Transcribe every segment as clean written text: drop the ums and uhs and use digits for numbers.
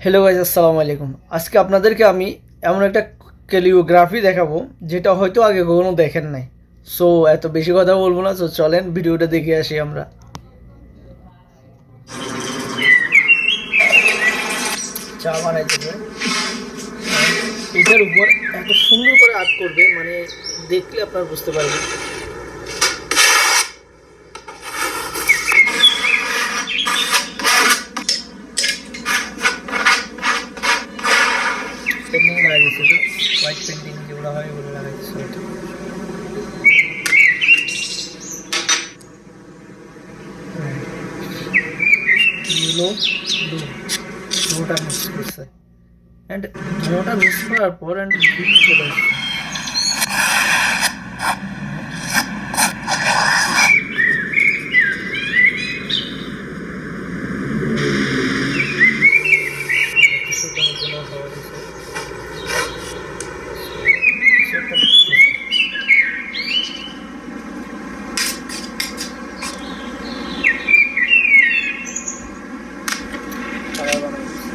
Hello guys, আসসালামু আলাইকুম। আজকে আপনাদেরকে আমি এমন একটা ক্যালিওগ্রাফি দেখাবো যেটা হয়তো আগে কখনো দেখেন নাই। সো এত বেশি কথা বলবো না, সো চলেন ভিডিওটা দেখে আসি আমরা। চা বানাইতেছে, এটার উপর এত সুন্দর করে আর্ট করবে, মানে দেখলে আপনারা বুঝতে পারবেন। পেন্টিং লাগাইছে, তো হোয়াইট পেন্টিং যেগুলো হয় ওগুলো লাগাইছে। ইয়েলো ব্লু, ব্লুটা মিক্স করছে অ্যান্ড ব্লুটা মিক্স করার পর অ্যান্ড গ্রিন চলে আসছে। শুকানোর জন্য হাওয়া দিছে। সেটা দিচ্ছে। কালার বানাই দিছে।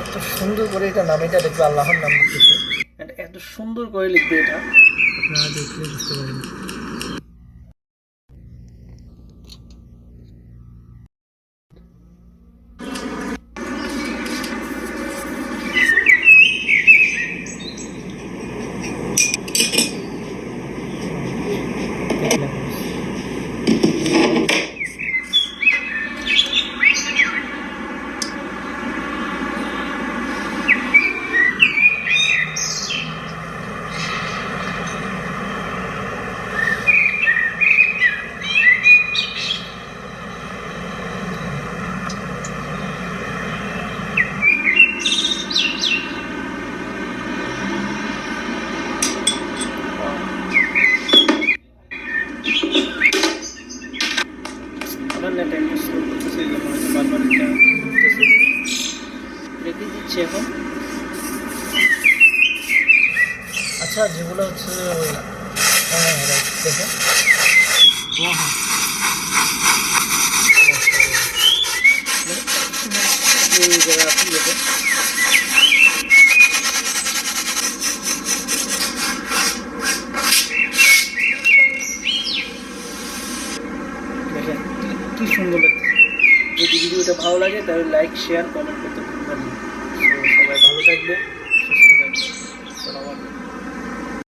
এত সুন্দর করে এটা নাম, এটা দেখবে আল্লাহর নাম লিখতেছে। এত সুন্দর করে লিখবে, এটা আপনারা দেখলে বুঝতে পারেন। আমার নেটে একটা স্লো করতেছে, এই জন্য হয়তো বারবার এটা ঘুরতেছে। রেখে দিচ্ছি এখন। আচ্ছা, যেগুলো হচ্ছে ওই রাইট দেখে এই জায়গা আপনি দেখেন। দেখেন কি সুন্দর লাগছে। যদি ভিডিওটা ভালো লাগে তাহলে লাইক, শেয়ার, কমেন্ট করতে ভুলবেন না। সবাই ভালো থাকবে।